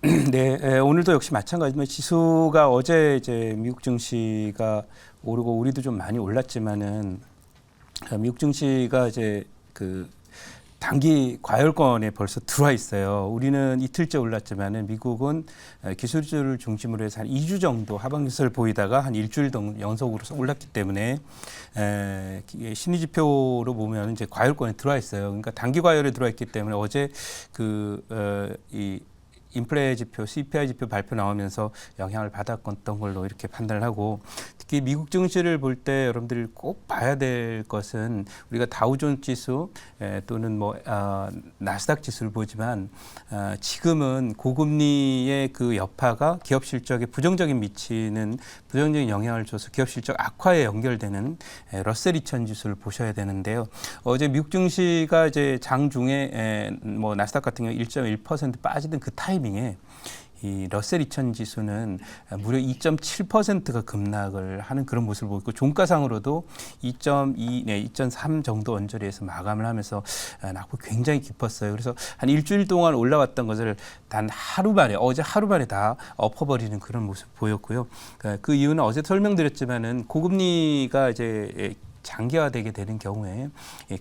네, 오늘도 역시 마찬가지지만 지수가 어제 이제 미국 증시가 오르고 우리도 좀 많이 올랐지만은 미국 증시가 이제 그 단기 과열권에 벌써 들어와 있어요. 우리는 이틀째 올랐지만은 미국은 기술주를 중심으로 해서 한 2주 정도 하방기세를 보이다가 한 일주일 연속으로 올랐기 때문에 심리 지표로 보면 이제 과열권에 들어와 있어요. 그러니까 단기 과열에 들어와 있기 때문에 어제 이 인플레 지표, CPI 지표 발표 나오면서 영향을 받았던 걸로 이렇게 판단을 하고, 특히 미국 증시를 볼 때 여러분들이 꼭 봐야 될 것은 우리가 다우존스 지수 또는 나스닥 지수를 보지만 지금은 고금리의 그 여파가 기업 실적에 부정적인 영향을 줘서 기업 실적 악화에 연결되는 러셀 2000 지수를 보셔야 되는데요. 어제 미국 증시가 이제 장중에 나스닥 같은 경우 1.1% 빠지던 그 타이밍에 이 러셀 2000 지수는 무려 2.7%가 급락을 하는 그런 모습을 보이고, 종가상으로도 2.3 정도 언저리에서 마감을 하면서 낙폭 굉장히 깊었어요. 그래서 한 일주일 동안 올라왔던 것을 단 하루 만에, 어제 하루 만에 다 엎어버리는 그런 모습 보였고요. 그 이유는 어제 설명드렸지만은 고금리가 이제 장기화되게 되는 경우에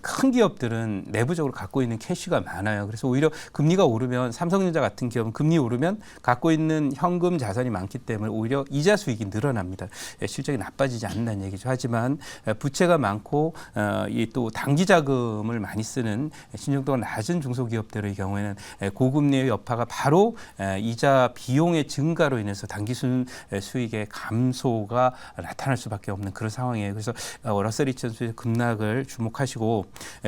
큰 기업들은 내부적으로 갖고 있는 캐시가 많아요. 그래서 오히려 금리가 오르면, 삼성전자 같은 기업은 금리 오르면 갖고 있는 현금 자산이 많기 때문에 오히려 이자 수익이 늘어납니다. 실적이 나빠지지 않는다는 얘기죠. 하지만 부채가 많고 또 단기 자금을 많이 쓰는 신용도가 낮은 중소기업들의 경우에는 고금리의 여파가 바로 이자 비용의 증가로 인해서 단기 수익의 감소가 나타날 수밖에 없는 그런 상황이에요. 그래서 러셀 2000의 급락을 주목하시고,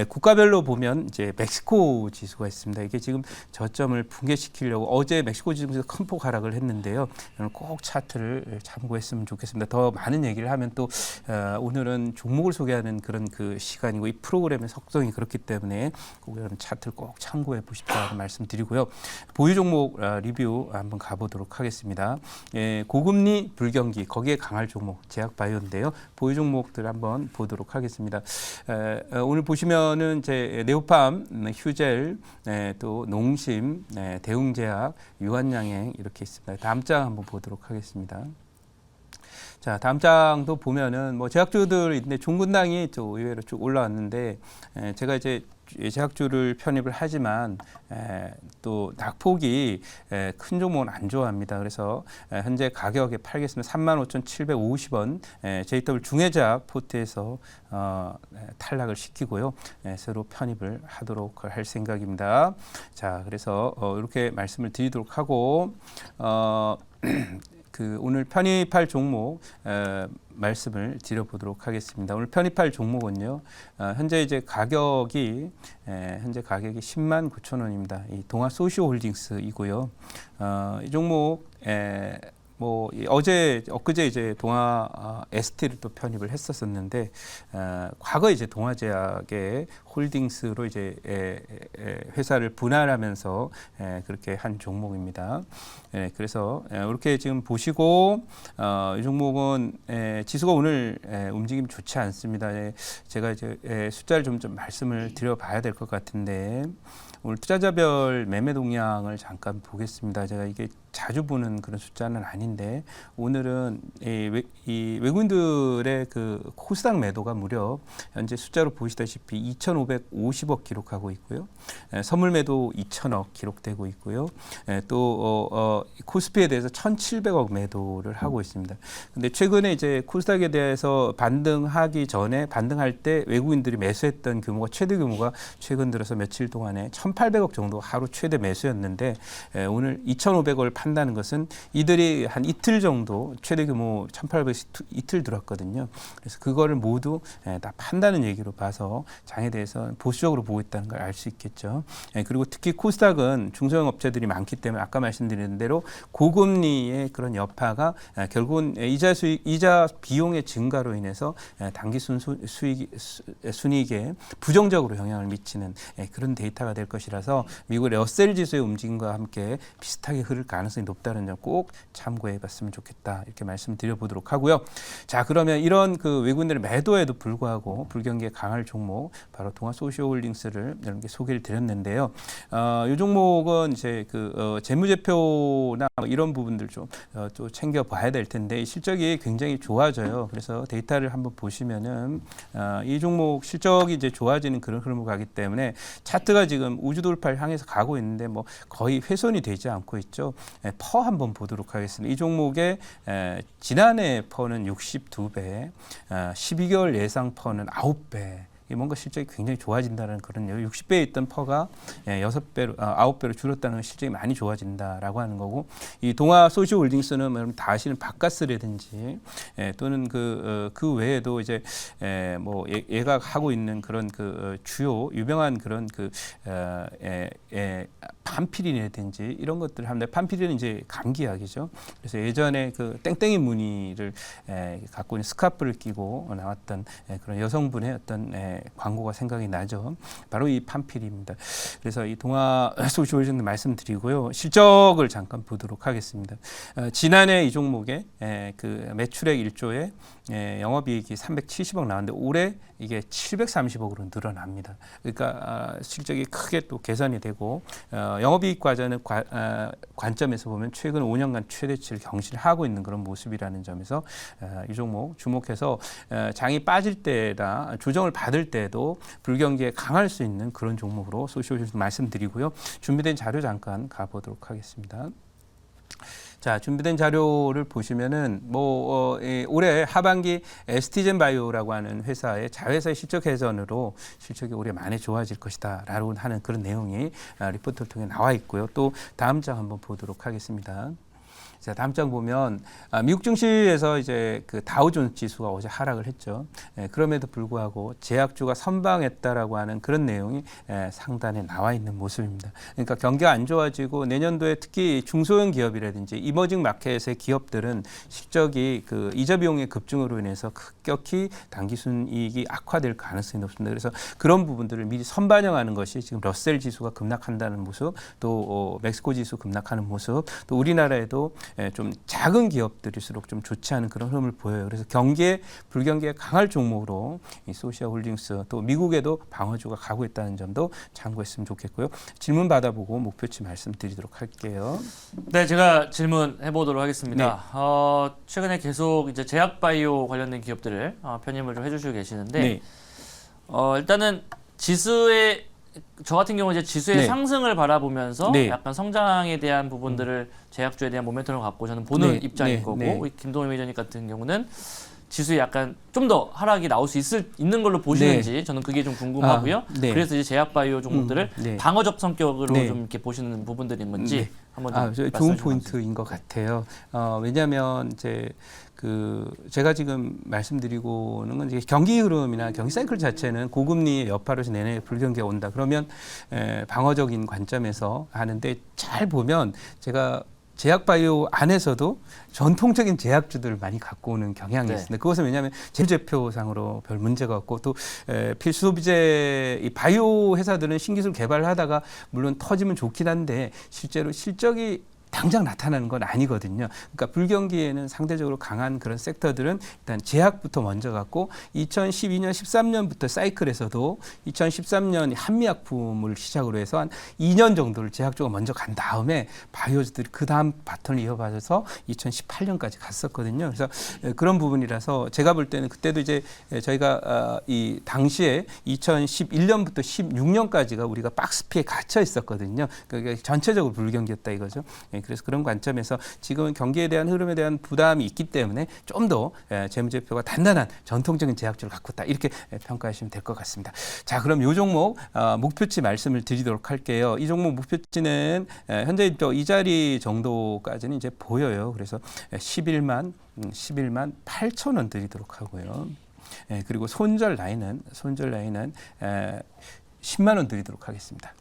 국가별로 보면 이제 멕시코 지수가 있습니다. 이게 지금 저점을 붕괴시키려고 어제 멕시코 지수에서 큰 폭 하락을 했는데요. 꼭 차트를 참고했으면 좋겠습니다. 더 많은 얘기를 하면 또 오늘은 종목을 소개하는 그런 그 시간이고, 이 프로그램의 속성이 그렇기 때문에 꼭 이런 차트를 꼭 참고해 보십시오라고 말씀드리고요. 보유 종목 리뷰 한번 가보도록 하겠습니다. 고금리 불경기, 거기에 강할 종목 제약바이오인데요. 보유 종목들 한번 보도록 하겠습니다. 오늘 보시면은 이제 네오팜, 휴젤, 또 농심, 대웅제약, 유한양행 이렇게 있습니다. 다음 장 한번 보도록 하겠습니다. 자, 다음 장도 보면은 제약주들 있는데 종근당이 또 의외로 쭉 올라왔는데, 제가 이제 제약주를 편입을 하지만 또 낙폭이 큰 종목은 안 좋아합니다. 그래서 현재 가격에 팔겠습니다. 35,750원 JW 중해제약 포트에서 탈락을 시키고요. 새로 편입을 하도록 할 생각입니다. 자, 그래서 이렇게 말씀을 드리도록 하고, 오늘 편입할 종목 말씀을 드려보도록 하겠습니다. 오늘 편입할 종목은요, 현재 이제 가격이 109,000원입니다. 이 동아 소시오홀딩스이고요. 이 종목 엊그제 이제 동아 ST를 또 편입을 했었는데, 과거 이제 동아제약의 홀딩스로 이제 회사를 분할하면서 그렇게 한 종목입니다. 그래서 이렇게 지금 보시고, 이 종목은 지수가 오늘 움직임이 좋지 않습니다. 제가 이제 숫자를 좀 말씀을 드려봐야 될 것 같은데, 오늘 투자자별 매매 동향을 잠깐 보겠습니다. 제가 이게 자주 보는 그런 숫자는 아닌데, 오늘은 이 외국인들의 그 코스닥 매도가 무려 현재 숫자로 보시다시피 2,550억 기록하고 있고요. 선물 매도 2,000억 기록되고 있고요. 또 코스피에 대해서 1,700억 매도를 하고 있습니다. 근데 최근에 이제 코스닥에 대해서 반등하기 전에, 반등할 때 외국인들이 매수했던 규모가, 최대 규모가 최근 들어서 며칠 동안에 1,800억 정도 하루 최대 매수였는데, 오늘 2,500억을 판다는 것은 이들이 한 이틀 정도 최대 규모 1,800억 이틀 들었거든요. 그래서 그거를 모두 다 판다는 얘기로 봐서 장에 대해서 보수적으로 보고 있다는 걸 알 수 있겠죠. 그리고 특히 코스닥은 중소형 업체들이 많기 때문에 아까 말씀드린 대로 고금리의 그런 여파가 결국은 이자 비용의 증가로 인해서 단기 순이익에 부정적으로 영향을 미치는 그런 데이터가 될 것입니다. 것이라서 미국의 러셀 지수의 움직임과 함께 비슷하게 흐를 가능성이 높다는 점 꼭 참고해봤으면 좋겠다 이렇게 말씀드려보도록 하고요. 자, 그러면 이런 그 외국인들의 매도에도 불구하고 불경기에 강할 종목 바로 동아소시오홀딩스를 여러분께 소개를 드렸는데요. 이 종목은 이제 그 재무제표나 이런 부분들 좀 또 챙겨봐야 될 텐데 실적이 굉장히 좋아져요. 그래서 데이터를 한번 보시면은 이 종목 실적이 이제 좋아지는 그런 흐름을 가기 때문에 차트가 지금 우주 돌파를 향해서 가고 있는데 뭐 거의 훼손이 되지 않고 있죠. 퍼 한번 보도록 하겠습니다. 이 종목의 지난해 퍼는 62배, 12개월 예상 퍼는 9배. 뭔가 실적이 굉장히 좋아진다는 그런 60배에 있던 퍼가 6배로 9배로 줄었다는 건 실적이 많이 좋아진다라고 하는 거고 이 동아소시홀딩스는 여러분 다 아시는 바카스라든지 또는 그 외에도 이제 뭐 얘가 하고 있는 그런 그 주요 유명한 그런 그 판피린이라든지 이런 것들을 합니다. 판피린은 이제 감기약이죠. 그래서 예전에 그 땡땡이 무늬를 갖고 있는 스카프를 끼고 나왔던 그런 여성분의 어떤 광고가 생각이 나죠. 바로 이 판피린입니다. 그래서 이 동아소시홀딩스 말씀드리고요. 실적을 잠깐 보도록 하겠습니다. 지난해 이 종목에 그 매출액 1조에 영업이익이 370억 나왔는데 올해 이게 730억으로 늘어납니다. 그러니까 실적이 크게 또 개선이 되고 영업이익 과정은 관점에서 보면 최근 5년간 최대치를 경신하고 있는 그런 모습이라는 점에서 이 종목 주목해서 장이 빠질 때나 조정을 받을 때도 불경기에 강할 수 있는 그런 종목으로 소시오홀딩스 말씀드리고요. 준비된 자료 잠깐 가보도록 하겠습니다. 자, 준비된 자료를 보시면은 올해 하반기 ST젠바이오라고 하는 회사의 자회사의 실적 개선으로 실적이 올해 많이 좋아질 것이다라고 하는 그런 내용이 리포트를 통해 나와 있고요. 또 다음 장 한번 보도록 하겠습니다. 자, 다음 장 보면 미국 증시에서 이제 그 다우존스 지수가 어제 하락을 했죠. 그럼에도 불구하고 제약주가 선방했다라고 하는 그런 내용이 상단에 나와 있는 모습입니다. 그러니까 경기가 안 좋아지고 내년도에 특히 중소형 기업이라든지 이머징 마켓의 기업들은 실적이 그 이자 비용의 급증으로 인해서 급격히 당기순이익이 악화될 가능성이 높습니다. 그래서 그런 부분들을 미리 선반영하는 것이 지금 러셀 지수가 급락한다는 모습, 또 멕시코 지수 급락하는 모습, 또 우리나라에도 좀 작은 기업들일수록 좀 좋지 않은 그런 흐름을 보여요. 그래서 불경기에 강할 종목으로 이 소시아홀딩스 또 미국에도 방어주가 가고 있다는 점도 참고했으면 좋겠고요. 질문 받아보고 목표치 말씀드리도록 할게요. 네, 제가 질문해 보도록 하겠습니다. 네. 최근에 계속 이제 제약바이오 관련된 기업들을 편입을 좀 해주시고 계시는데 네. 일단은 지수의 저 같은 경우 이제 지수의 네. 상승을 바라보면서 네. 약간 성장에 대한 부분들을 제약주에 대한 모멘텀을 갖고 저는 보는 네. 입장인 네. 거고 네. 김동현 매니저님 같은 경우는 지수에 약간 좀 더 하락이 나올 수 있는 걸로 보시는지 네. 저는 그게 좀 궁금하고요. 네. 그래서 이제 제약바이오 종목들을 네. 방어적 성격으로 네. 좀 이렇게 보시는 부분들이 뭔지 네. 한번 좀 좋은 포인트인 것 같아요. 왜냐하면 이제 제가 지금 말씀드리고는 건 이제 경기 흐름이나 경기 사이클 자체는 고금리 여파로 내내 불경기가 온다. 그러면 방어적인 관점에서 하는데 잘 보면 제가 제약바이오 안에서도 전통적인 제약주들을 많이 갖고 오는 경향이 네. 있습니다. 그것은 왜냐하면 재무제표상으로 별 문제가 없고 또 필수 소비재 이 바이오 회사들은 신기술 개발을 하다가 물론 터지면 좋긴 한데 실제로 실적이 당장 나타나는 건 아니거든요. 그러니까 불경기에는 상대적으로 강한 그런 섹터들은 일단 제약부터 먼저 갔고 2012년, 13년부터 사이클에서도 2013년 한미약품을 시작으로 해서 한 2년 정도를 제약주가 먼저 간 다음에 바이오주들이 그 다음 바톤을 이어받아서 2018년까지 갔었거든요. 그래서 그런 부분이라서 제가 볼 때는 그때도 이제 저희가 이 당시에 2011년부터 16년까지가 우리가 박스피에 갇혀 있었거든요. 그러니까 전체적으로 불경기였다 이거죠. 그래서 그런 관점에서 지금은 경기에 대한 흐름에 대한 부담이 있기 때문에 좀 더 재무제표가 단단한 전통적인 제약주를 갖고 있다 이렇게 평가하시면 될 것 같습니다. 자, 그럼 이 종목 목표치 말씀을 드리도록 할게요. 이 종목 목표치는 현재 이 자리 정도까지는 이제 보여요. 그래서 11만 8천 원 드리도록 하고요. 그리고 손절 라인은 10만 원 드리도록 하겠습니다.